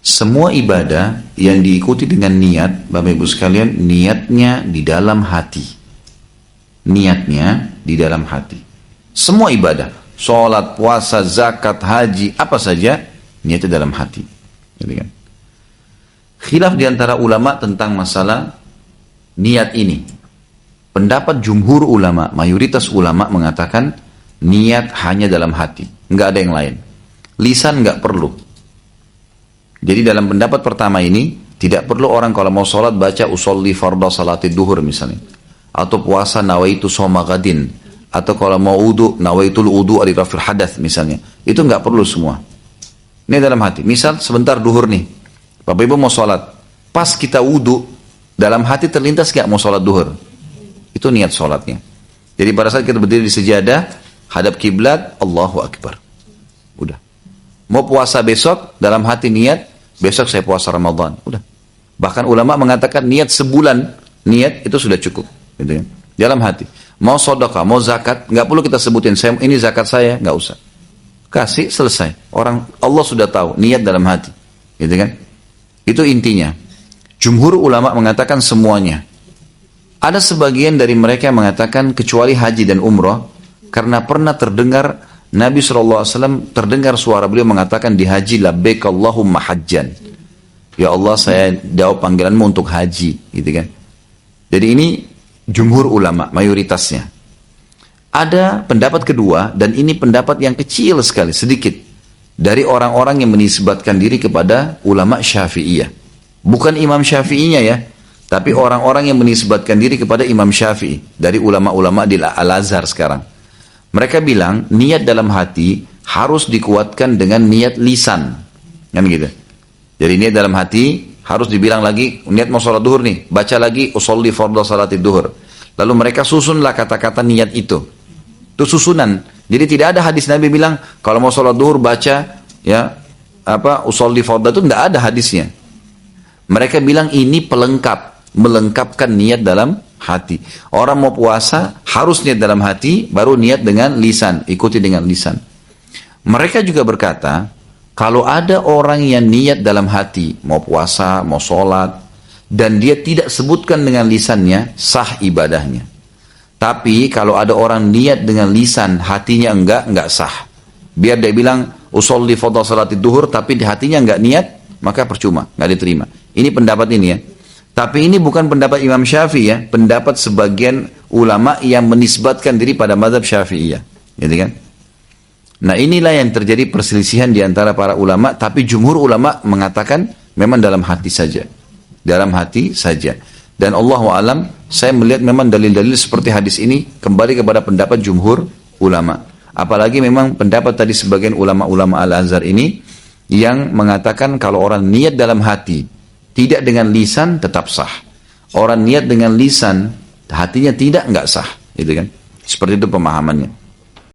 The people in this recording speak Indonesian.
Semua ibadah yang diikuti dengan niat, Bapak Ibu sekalian, niatnya di dalam hati. Niatnya di dalam hati. Semua ibadah, sholat, puasa, zakat, haji, apa saja, niatnya dalam hati. Jadi kan? Khilaf di antara ulama tentang masalah niat ini. Pendapat jumhur ulama, mayoritas ulama mengatakan niat hanya dalam hati, nggak ada yang lain. Lisan nggak perlu. Jadi dalam pendapat pertama ini, tidak perlu orang kalau mau sholat baca usolli fardha salatid duhur misalnya. Atau puasa nawaitu soma gadin. Atau kalau mau wudu, nawaitul wudu ali rafil hadath misalnya. Itu nggak perlu semua. Ini dalam hati. Misal sebentar duhur nih. Bapak Ibu mau sholat. Pas kita wudu, dalam hati terlintas nggak mau sholat duhur. Itu niat sholatnya. Jadi pada saat kita berdiri di sejadah, hadap kiblat, Allahu Akbar. Udah. Mau puasa besok, dalam hati niat, besok saya puasa Ramadan. Udah. Bahkan ulama mengatakan niat sebulan, niat itu sudah cukup. Gitu ya. Dalam hati. Mau sedekah, mau zakat, nggak perlu kita sebutin, ini zakat saya, nggak usah. Kasih, selesai. Orang Allah sudah tahu, niat dalam hati. Gitu kan? Itu intinya. Jumhur ulama mengatakan semuanya. Ada sebagian dari mereka yang mengatakan kecuali haji dan umrah, karena pernah terdengar Nabi SAW terdengar suara beliau mengatakan di haji, labbaik Allahumma hajjan. Ya Allah, saya jawab panggilanmu untuk haji, gitu kan. Jadi ini jumhur ulama, mayoritasnya. Ada pendapat kedua, dan ini pendapat yang kecil sekali, sedikit. Dari orang-orang yang menisbatkan diri kepada ulama Syafi'iyah. Bukan Imam Syafi'inya ya, tapi orang-orang yang menisbatkan diri kepada Imam Syafi'i. Dari ulama-ulama di Al-Azhar sekarang. Mereka bilang niat dalam hati harus dikuatkan dengan niat lisan, kan gitu. Jadi niat dalam hati harus dibilang lagi, niat mau sholat duhur nih, baca lagi usolli fardha salatid duhur. Lalu mereka susunlah kata-kata niat itu. Itu susunan. Jadi tidak ada hadis Nabi bilang kalau mau sholat duhur baca ya usolli fardha, itu tidak ada hadisnya. Mereka bilang ini pelengkap, melengkapkan niat dalam hati. Orang mau puasa harus niat dalam hati, baru niat dengan lisan, ikuti dengan lisan. Mereka juga berkata, kalau ada orang yang niat dalam hati, mau puasa, mau sholat, dan dia tidak sebutkan dengan lisannya, sah ibadahnya. Tapi kalau ada orang niat dengan lisan, hatinya enggak sah. Biar dia bilang usolli fardha salatid duhur, tapi di hatinya enggak niat, maka percuma, enggak diterima. Ini pendapat ini ya. Tapi ini bukan pendapat Imam Syafi'i ya, pendapat sebagian ulama yang menisbatkan diri pada mazhab Syafi'iyah, gitu kan? Nah, inilah yang terjadi perselisihan di antara para ulama, tapi jumhur ulama mengatakan memang dalam hati saja. Dalam hati saja. Dan Allahu a'lam, saya melihat memang dalil-dalil seperti hadis ini kembali kepada pendapat jumhur ulama. Apalagi memang pendapat tadi sebagian ulama-ulama Al-Azhar ini yang mengatakan kalau orang niat dalam hati tidak dengan lisan tetap sah. Orang niat dengan lisan, hatinya tidak, enggak sah. Gitu kan? Seperti itu pemahamannya.